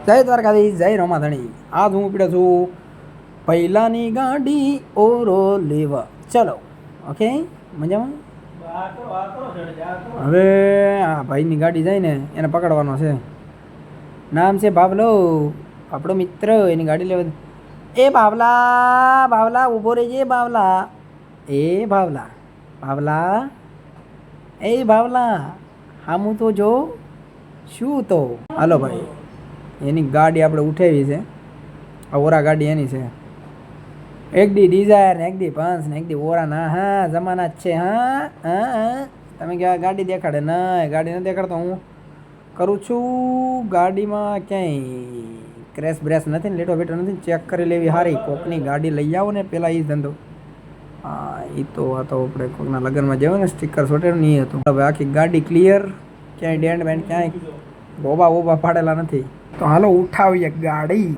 જય દ્વારકાધીશ, જય રમાધણી. આજ હું પીડ્યો છું પહેલાની ગાડી ઓરો લેવા. ચલો, ઓકે, મજામાં. હવે આ ભાઈની ગાડી જાય ને એને પકડવાનો છે. નામ છે ભાવલો, આપણો મિત્ર. એની ગાડી લેવા. એ ભાવલા, ભાવલા ઊભો રહેજે. ભાવલા, એ ભાવલા, ભાવલા, એ ભાવલા, હામું તો જો. શું તો હાલો ભાઈ, એની ગાડી આપણે ઉઠાવી છે. આ ઓરા ગાડી એની છે. એક દી ડિઝાયર ને એક દી પંચ ને એક દી ઓરા. ના હા, જમાના જ છે. હા હા હા, તમે કહેવાય ગાડી દેખાડે. નહીં, ગાડી નથી દેખાડતો. હું કરું છું ગાડીમાં ક્યાંય ક્રેશ બ્રેશ નથી ને, લેટો બેટો નથી. ચેક કરી લેવી હારી. કોકની ગાડી લઈ આવો ને પહેલાં. એ ધંધો. હા, એ તો આ તો આપણે કોકના લગ્નમાં જવું ને, સ્ટીકર સોટેલું નહીં હતું. હવે આખી ગાડી ક્લિયર, ક્યાંય ડેન્ટ બેન્ટ ક્યાંય બોબા બોબા પાડેલા નથી. તો હાલો ઉઠાવીએ ગાડી.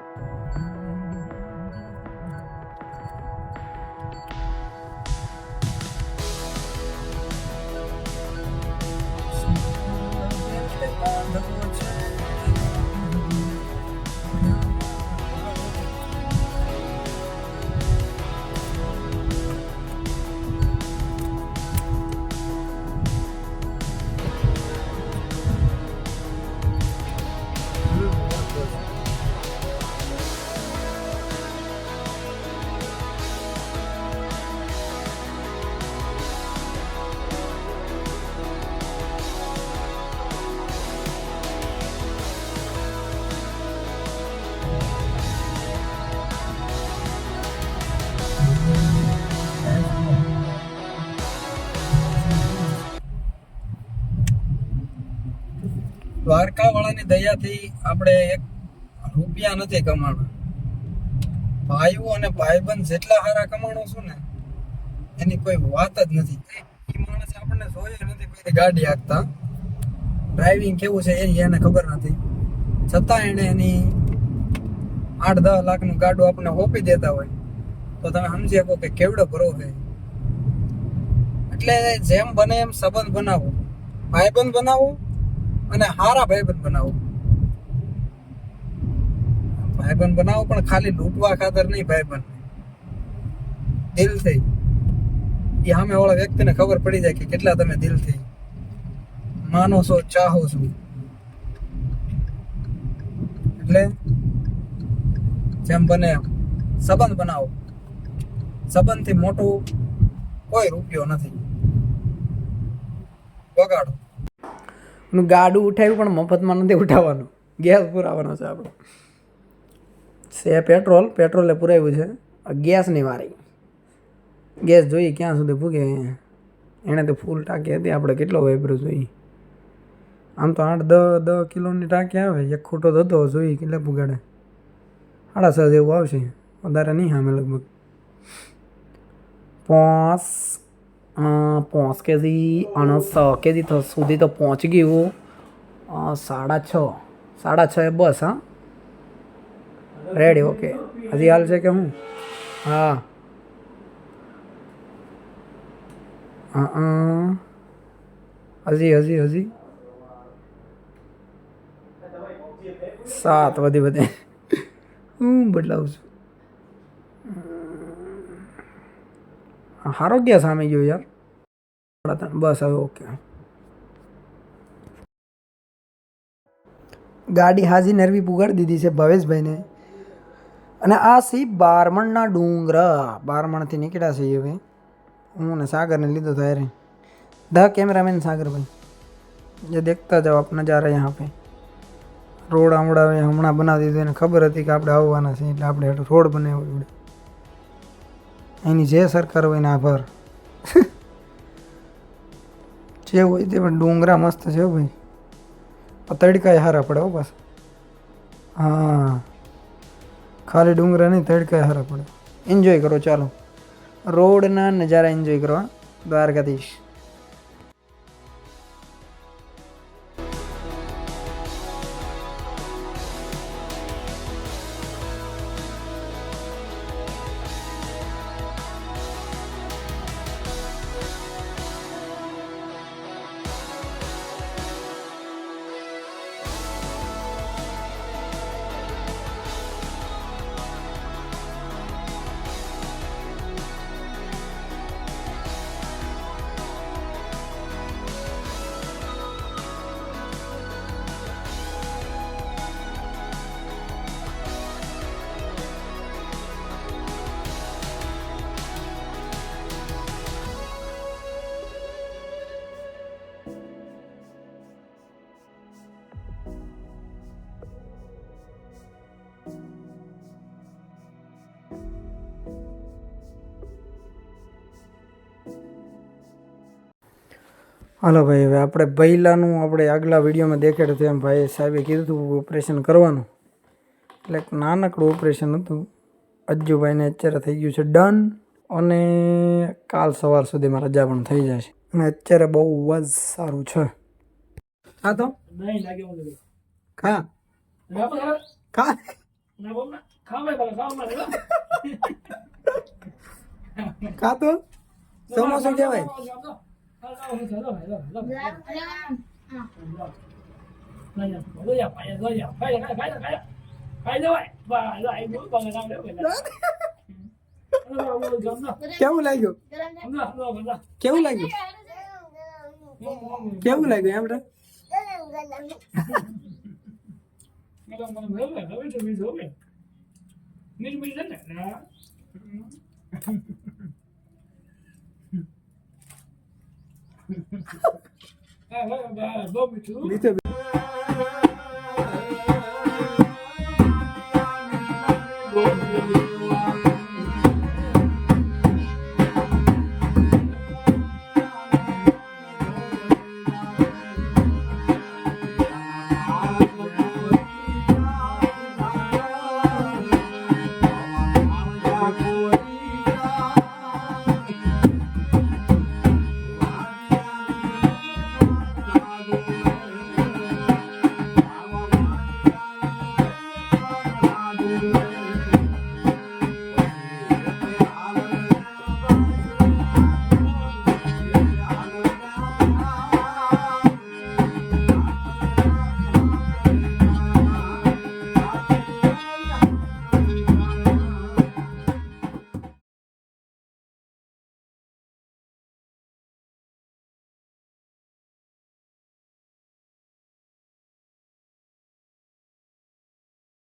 દ્વારકા વાળાની દયાથી આપણે એક રૂપિયા નથી કમાણા. ભાઈઓ અને ભાઈબંધ જેટલા સારા કમાણો છું ને, એની કોઈ વાત જ નથી. એ માણસ આપણને જોયો નથી કોઈ ગાડી હાંકતા. ડ્રાઇવિંગ કેવું છે એને ખબર નથી, છતાં એને એની 8-10 લાખનું ગાડું આપણને હોપી દેતા હોય તો તમે સમજી શકો કે કેવડો ભરો છે. એટલે જેમ બને એમ સંબંધ બનાવો, ભાઈબંધ બનાવો અને હારા ભાઈબંધ બનાવો. ભાઈબંધ બનાવો પણ ખાલી લૂંટવા ખાતર નહીં. ભાઈબંધ દિલથી, એ સામે વાળા વ્યક્તિને ખબર પડી જાય કે કેટલા તમે દિલથી માનો છો, ચાહો છો. એટલે જેમ બને એમ સંબંધ બનાવો. સંબંધથી મોટું કોઈ રૂપિયો નથી. વગાડો. ગાડું ઉઠાવ્યું પણ મફતમાં નથી ઉઠાવવાનું, ગેસ પુરાવાનો છે આપણો. છે પેટ્રોલે પુરાવ્યું છે. ગેસની વારી. ગેસ જોઈએ ક્યાં સુધી ભૂગે. એણે તો ફૂલ ટાંકી હતી, આપણે કેટલો વાપર્યો જોઈએ. આમ તો 8-10 કિલોની ટાંકી આવે. એક ખૂટો થતો જોઈએ કેટલા પુગાડે. 6.5 જેવું આવશે, વધારે નહીં. સામે લગભગ 5 કેજી અને 6 કેજી સુધી તો પહોંચી ગયું. 6.5 બસ. હા, રેડી, ઓકે. હજી હાલ છે કે હું? હા હજી 7 વધે હું બદલાવું છું. સારો ગયા સામે ગયો યાર. બસ હવે ઓકે. ગાડી હાજી નરવી પુગાડી દીધી છે ભાવેશભાઈને. અને આ સી બારમણના ડુંગરા. બારમણથી નીકળ્યા છે હવે. હું ને સાગરને લીધો था यार. द कैमरामैन सागर भाई, ये देखता जाओ आप नज़ारा यहाँ पे. રોડ હમણાં બનાવી દીધો. એને ખબર હતી કે આપણે આવવાના છે એટલે આપણે રોડ બનાવ્યો. એની જે સરકાર હોય ને આભાર. જે હોય તે પણ ડુંગરા મસ્ત છે ભાઈ. તડકા હારા પડે હો બસ. હા, ખાલી ડુંગરા નહીં, તડકા હારા પડે. એન્જોય કરો. ચાલો, રોડના નજારા એન્જોય કરો. દ્વારકાધીશ. હાલો ભાઈ, હવે આપણે બૈલાનું આપણે આગલા વિડીયોમાં દેખાડ્યું હતું એમ ભાઈ સાહેબે કીધું હતું ઓપરેશન કરવાનું, એટલે એક નાનકડું ઓપરેશન હતું. અજ્જુભાઈને અત્યારે થઈ ગયું છે ડન, અને કાલ સવાર સુધીમાં રજા પણ થઈ જાય છે, અને અત્યારે બહુ જ સારું છે. હા તો ખા ખા ખા તો સમોસું કહેવાય. કેવું લાગ્યું? કેવું લાગ્યું? કેવું લાગ્યું એમ રે? મીઠું